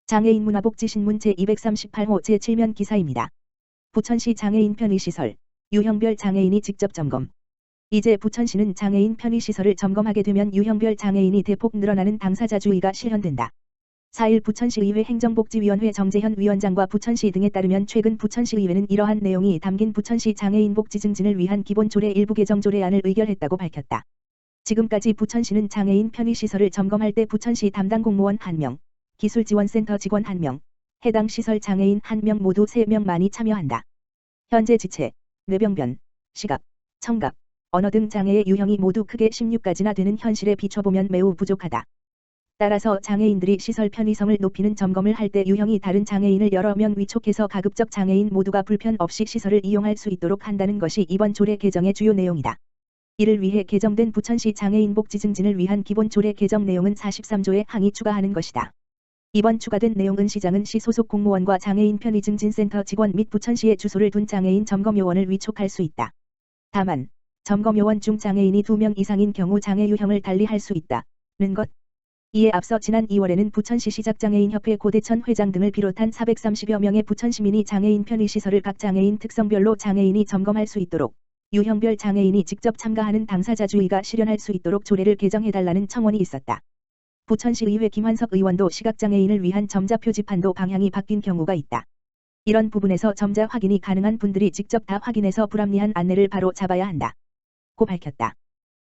장애인 문화복지신문 제238호 제7면 기사입니다. 부천시 장애인 편의시설, 유형별 장애인이 직접 점검. 이제 부천시는 장애인 편의시설을 점검하게 되면 유형별 장애인이 대폭 늘어나는 당사자주의가 실현된다. 4일 부천시의회 행정복지위원회 정재현 위원장과 부천시 등에 따르면 최근 부천시의회는 이러한 내용이 담긴 부천시 장애인 복지 증진을 위한 기본조례 일부 개정 조례안을 의결했다고 밝혔다. 지금까지 부천시는 장애인 편의시설을 점검할 때 부천시 담당 공무원 1명, 기술지원센터 직원 1명, 해당 시설 장애인 1명 모두 3명만이 참여한다. 현재 지체, 뇌병변, 시각, 청각, 언어 등 장애의 유형이 모두 크게 16가지나 되는 현실에 비춰보면 매우 부족하다. 따라서 장애인들이 시설 편의성을 높이는 점검을 할 때 유형이 다른 장애인을 여러 명 위촉해서 가급적 장애인 모두가 불편 없이 시설을 이용할 수 있도록 한다는 것이 이번 조례 개정의 주요 내용이다. 이를 위해 개정된 부천시 장애인 복지 증진을 위한 기본 조례 개정 내용은 43조에 항의 추가하는 것이다. 이번 추가된 내용은 시장은 시 소속 공무원과 장애인 편의증진센터 직원 및 부천시에 주소를 둔 장애인 점검요원을 위촉할 수 있다. 다만 점검요원 중 장애인이 2명 이상인 경우 장애 유형을 달리 할 수 있다는 것. 이에 앞서 지난 2월에는 부천시 시작장애인협회 고대천 회장 등을 비롯한 430여 명의 부천시민이 장애인 편의시설을 각 장애인 특성별로 장애인이 점검할 수 있도록 유형별 장애인이 직접 참가하는 당사자주의가 실현할 수 있도록 조례를 개정해달라는 청원이 있었다. 부천시의회 김환석 의원도 시각장애인을 위한 점자 표지판도 방향이 바뀐 경우가 있다. 이런 부분에서 점자 확인이 가능한 분들이 직접 다 확인해서 불합리한 안내를 바로 잡아야 한다. 고 밝혔다.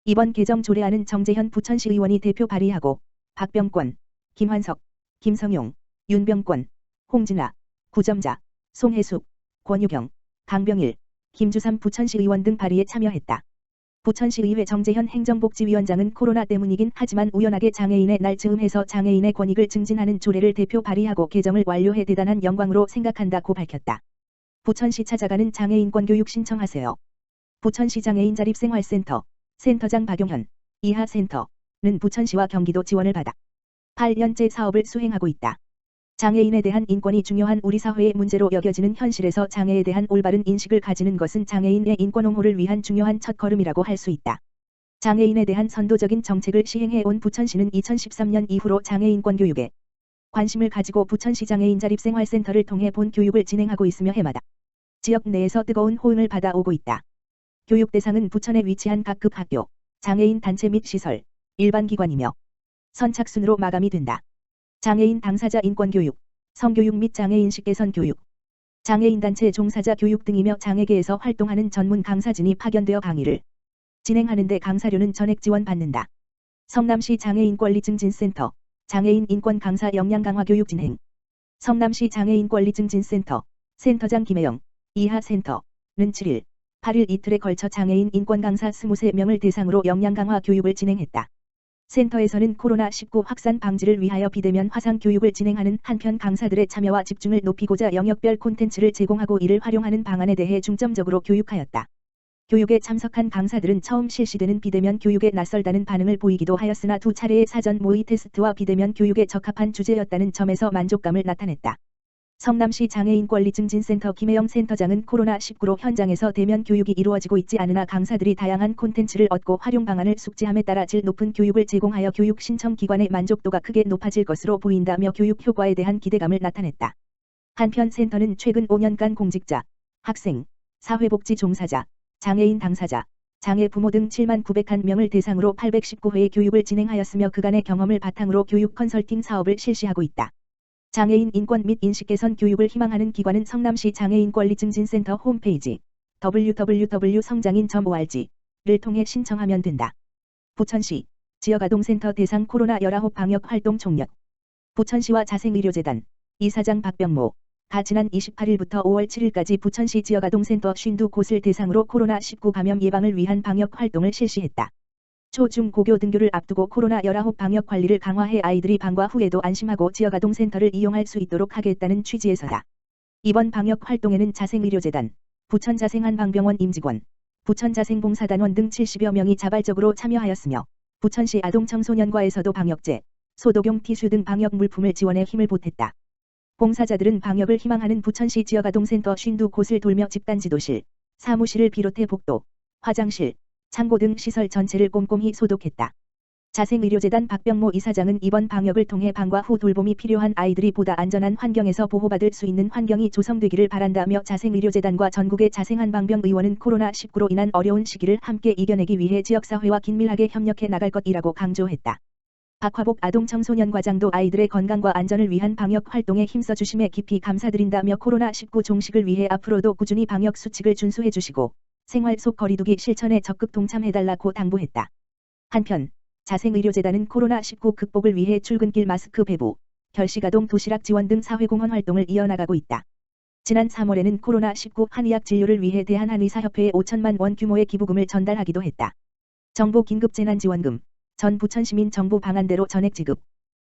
이번 개정 조례안은 정재현 부천시 의원이 대표 발의하고 박병권, 김환석, 김성용, 윤병권, 홍진아, 구점자, 송혜숙, 권유경, 강병일, 김주삼 부천시 의원 등 발의에 참여했다. 부천시의회 정재현 행정복지위원장은 코로나 때문이긴 하지만 우연하게 장애인의 날 즈음해서 장애인의 권익을 증진하는 조례를 대표 발의하고 개정을 완료해 대단한 영광으로 생각한다고 밝혔다. 부천시 찾아가는 장애인권 교육 신청하세요. 부천시 장애인 자립생활센터, 센터장 박용현, 이하센터는 부천시와 경기도 지원을 받아 8년째 사업을 수행하고 있다. 장애인에 대한 인권이 중요한 우리 사회의 문제로 여겨지는 현실에서 장애에 대한 올바른 인식을 가지는 것은 장애인의 인권 옹호를 위한 중요한 첫걸음이라고 할 수 있다. 장애인에 대한 선도적인 정책을 시행해온 부천시는 2013년 이후로 장애인권 교육에 관심을 가지고 부천시 장애인 자립생활센터를 통해 본 교육을 진행하고 있으며 해마다 지역 내에서 뜨거운 호응을 받아오고 있다. 교육 대상은 부천에 위치한 각급 학교, 장애인 단체 및 시설, 일반기관이며 선착순으로 마감이 된다. 장애인 당사자 인권교육, 성교육 및 장애인식 개선 교육, 장애인단체 종사자 교육 등이며 장애계에서 활동하는 전문 강사진이 파견되어 강의를 진행하는 데 강사료는 전액 지원받는다. 성남시 장애인권리증진센터, 장애인 인권 강사 역량 강화 교육 진행. 성남시 장애인권리증진센터, 센터장 김혜영, 이하센터는 7일, 8일 이틀에 걸쳐 장애인 인권 강사 23명을 대상으로 역량 강화 교육을 진행했다. 센터에서는 코로나19 확산 방지를 위하여 비대면 화상 교육을 진행하는 한편 강사들의 참여와 집중을 높이고자 영역별 콘텐츠를 제공하고 이를 활용하는 방안에 대해 중점적으로 교육하였다. 교육에 참석한 강사들은 처음 실시되는 비대면 교육에 낯설다는 반응을 보이기도 하였으나 2차례의 사전 모의 테스트와 비대면 교육에 적합한 주제였다는 점에서 만족감을 나타냈다. 성남시 장애인권리증진센터 김혜영 센터장은 코로나19로 현장에서 대면 교육이 이루어지고 있지 않으나 강사들이 다양한 콘텐츠를 얻고 활용 방안을 숙지함에 따라 질 높은 교육을 제공하여 교육 신청 기관의 만족도가 크게 높아질 것으로 보인다며 교육 효과에 대한 기대감을 나타냈다. 한편 센터는 최근 5년간 공직자, 학생, 사회복지 종사자, 장애인 당사자, 장애 부모 등 7만 901명을 대상으로 819회의 교육을 진행하였으며 그간의 경험을 바탕으로 교육 컨설팅 사업을 실시하고 있다. 장애인 인권 및 인식 개선 교육을 희망하는 기관은 성남시 장애인권리증진센터 홈페이지 www.성장인.org를 통해 신청하면 된다. 부천시 지역아동센터 대상 코로나19 방역 활동 총력. 부천시와 자생의료재단 이사장 박병모가 지난 28일부터 5월 7일까지 부천시 지역아동센터 52곳을 대상으로 코로나19 감염 예방을 위한 방역 활동을 실시했다. 초, 중, 고교 등교를 앞두고 코로나19 방역 관리를 강화해 아이들이 방과 후에도 안심하고 지역아동센터를 이용할 수 있도록 하겠다는 취지에서다. 이번 방역 활동에는 자생의료재단, 부천자생한방병원 임직원, 부천자생봉사단원 등 70여 명이 자발적으로 참여하였으며 부천시 아동청소년과에서도 방역제, 소독용 티슈 등 방역 물품을 지원해 힘을 보탰다. 봉사자들은 방역을 희망하는 부천시 지역아동센터 52곳을 돌며 집단지도실, 사무실을 비롯해 복도, 화장실, 창고 등 시설 전체를 꼼꼼히 소독했다. 자생의료재단 박병모 이사장은 이번 방역을 통해 방과 후 돌봄이 필요한 아이들이 보다 안전한 환경에서 보호받을 수 있는 환경이 조성되기를 바란다며 자생의료재단과 전국의 자생한방병 의원은 코로나19로 인한 어려운 시기를 함께 이겨내기 위해 지역사회와 긴밀하게 협력해 나갈 것이라고 강조했다. 박화복 아동청소년과장도 아이들의 건강과 안전을 위한 방역 활동에 힘써 주심에 깊이 감사드린다며 코로나19 종식을 위해 앞으로도 꾸준히 방역 수칙을 준수해 주시고 생활 속 거리두기 실천에 적극 동참해달라고 당부했다. 한편 자생의료재단은 코로나19 극복을 위해 출근길 마스크 배부, 결식아동 도시락 지원 등 사회공헌 활동을 이어나가고 있다. 지난 3월에는 코로나19 한의학 진료를 위해 대한한의사협회에 5천만 원 규모의 기부금을 전달하기도 했다. 정부 긴급재난지원금, 전 부천시민 정부 방안대로 전액 지급.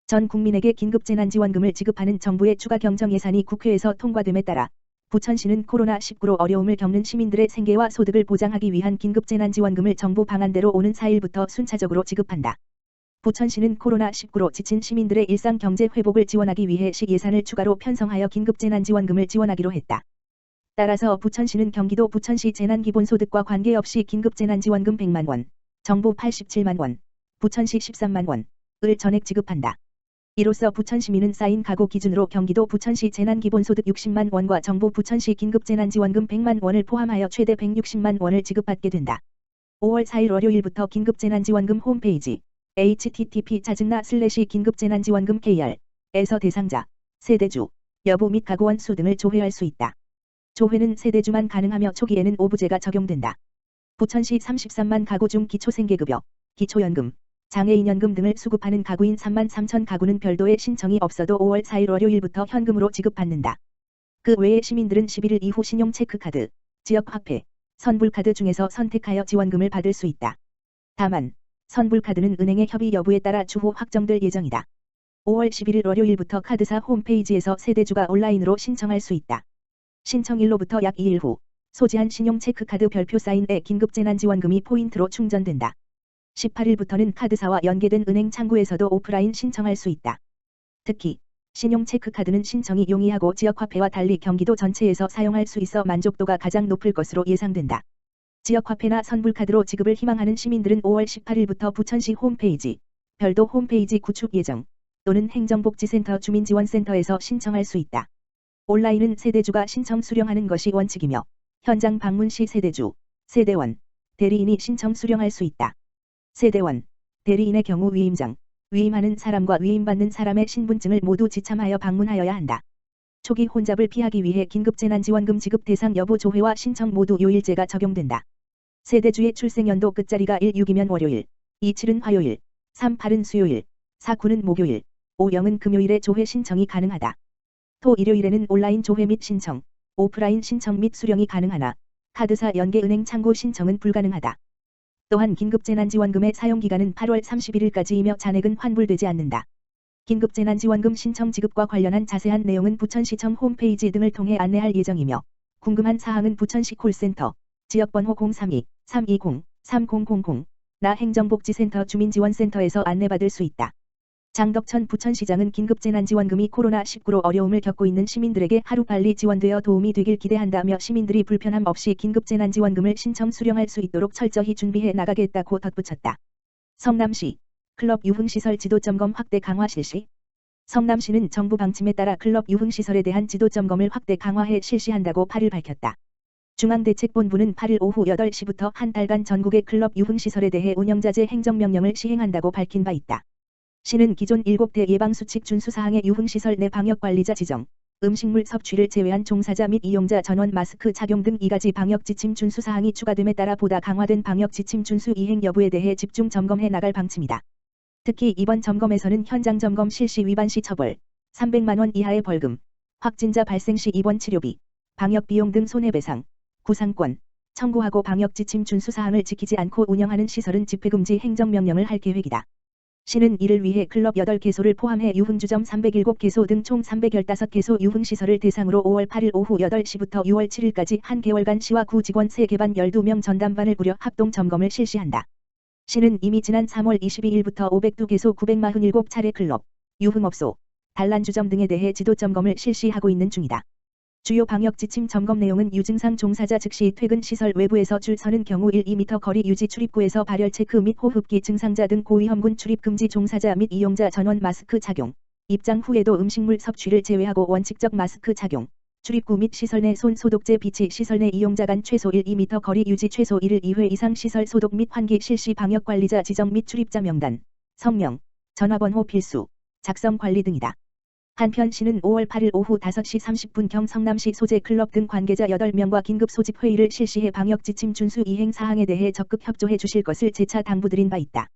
전 국민에게 긴급재난지원금을 지급하는 정부의 추가 경정 예산이 국회에서 통과됨에 따라 부천시는 코로나19로 어려움을 겪는 시민들의 생계와 소득을 보장하기 위한 긴급재난지원금을 정부 방안대로 오는 4일부터 순차적으로 지급한다. 부천시는 코로나19로 지친 시민들의 일상 경제 회복을 지원하기 위해 시 예산을 추가로 편성하여 긴급재난지원금을 지원하기로 했다. 따라서 부천시는 경기도 부천시 재난기본소득과 관계없이 긴급재난지원금 100만 원, 정부 87만 원, 부천시 13만 원을 전액 지급한다. 이로써 부천시민은 쌓인 가구 기준으로 경기도 부천시 재난기본소득 60만 원과 정부 부천시 긴급재난지원금 100만 원을 포함하여 최대 160만 원을 지급받게 된다. 5월 4일 월요일부터 긴급재난지원금 홈페이지 http://긴급재난지원금 KR에서 대상자, 세대주, 여부 및 가구원 수 등을 조회할 수 있다. 조회는 세대주만 가능하며 초기에는 오부제가 적용된다. 부천시 33만 가구 중 기초생계급여, 기초연금, 장애인연금 등을 수급하는 가구인 3만 3천 가구는 별도의 신청이 없어도 5월 4일 월요일부터 현금으로 지급받는다. 그 외에 시민들은 11일 이후 신용체크카드, 지역화폐, 선불카드 중에서 선택하여 지원금을 받을 수 있다. 다만 선불카드는 은행의 협의 여부에 따라 추후 확정될 예정이다. 5월 11일 월요일부터 카드사 홈페이지에서 세대주가 온라인으로 신청할 수 있다. 신청일로부터 약 2일 후 소지한 신용체크카드 별표 사인에 긴급재난지원금이 포인트로 충전된다. 18일부터는 카드사와 연계된 은행 창구에서도 오프라인 신청할 수 있다. 특히 신용체크카드는 신청이 용이하고 지역화폐와 달리 경기도 전체에서 사용할 수 있어 만족도가 가장 높을 것으로 예상된다. 지역화폐나 선불카드로 지급을 희망하는 시민들은 5월 18일부터 부천시 홈페이지, 별도 홈페이지 구축 예정 또는 행정복지센터 주민지원센터에서 신청할 수 있다. 온라인은 세대주가 신청 수령하는 것이 원칙이며 현장 방문 시 세대주, 세대원, 대리인이 신청 수령할 수 있다. 세대원, 대리인의 경우 위임장, 위임하는 사람과 위임받는 사람의 신분증을 모두 지참하여 방문하여야 한다. 초기 혼잡을 피하기 위해 긴급재난지원금 지급 대상 여부 조회와 신청 모두 요일제가 적용된다. 세대주의 출생연도 끝자리가 1-6이면 월요일, 2-7은 화요일, 3-8은 수요일, 4-9는 목요일, 5-0은 금요일에 조회 신청이 가능하다. 토-일요일에는 온라인 조회 및 신청, 오프라인 신청 및 수령이 가능하나 카드사 연계 은행 창구 신청은 불가능하다. 또한 긴급재난지원금의 사용기간은 8월 31일까지이며 잔액은 환불되지 않는다. 긴급재난지원금 신청 지급과 관련한 자세한 내용은 부천시청 홈페이지 등을 통해 안내할 예정이며 궁금한 사항은 부천시 콜센터, 지역번호 032-320-3000, 나 행정복지센터 주민지원센터에서 안내받을 수 있다. 장덕천 부천시장은 긴급재난지원금이 코로나19로 어려움을 겪고 있는 시민들에게 하루빨리 지원되어 도움이 되길 기대한다며 시민들이 불편함 없이 긴급재난지원금을 신청 수령할 수 있도록 철저히 준비해 나가겠다고 덧붙였다. 성남시 클럽 유흥시설 지도점검 확대 강화 실시. 성남시는 정부 방침에 따라 클럽 유흥시설에 대한 지도점검을 확대 강화해 실시한다고 8일 밝혔다. 중앙대책본부는 8일 오후 8시부터 한 달간 전국의 클럽 유흥시설에 대해 운영자재 행정명령을 시행한다고 밝힌 바 있다. 시는 기존 7대 예방수칙 준수사항의 유흥시설 내 방역관리자 지정, 음식물 섭취를 제외한 종사자 및 이용자 전원 마스크 착용 등 2가지 방역지침 준수사항이 추가됨에 따라 보다 강화된 방역지침 준수 이행 여부에 대해 집중 점검해 나갈 방침이다. 특히 이번 점검에서는 현장 점검 실시 위반 시 처벌, 300만 원 이하의 벌금, 확진자 발생 시 입원 치료비, 방역비용 등 손해배상, 구상권, 청구하고 방역지침 준수사항을 지키지 않고 운영하는 시설은 집회금지 행정명령을 할 계획이다. 시는 이를 위해 클럽 8개소를 포함해 유흥주점 307개소 등 총 315개소 유흥시설을 대상으로 5월 8일 오후 8시부터 6월 7일까지 한 개월간 시와 구 직원 3개반 12명 전담반을 꾸려 합동 점검을 실시한다. 시는 이미 지난 3월 22일부터 502개소 947차례 클럽, 유흥업소, 단란주점 등에 대해 지도점검을 실시하고 있는 중이다. 주요 방역 지침 점검 내용은 유증상 종사자 즉시 퇴근 시설 외부에서 줄 서는 경우 1-2m 거리 유지 출입구에서 발열 체크 및 호흡기 증상자 등 고위험군 출입 금지 종사자 및 이용자 전원 마스크 착용. 입장 후에도 음식물 섭취를 제외하고 원칙적 마스크 착용. 출입구 및 시설 내 손 소독제 비치 시설 내 이용자 간 최소 1-2m 거리 유지 최소 1일 2회 이상 시설 소독 및 환기 실시 방역관리자 지정 및 출입자 명단, 성명, 전화번호 필수, 작성 관리 등이다. 한편 시는 5월 8일 오후 5시 30분경 성남시 소재 클럽 등 관계자 8명과 긴급 소집 회의를 실시해 방역 지침 준수 이행 사항에 대해 적극 협조해 주실 것을 재차 당부드린 바 있다.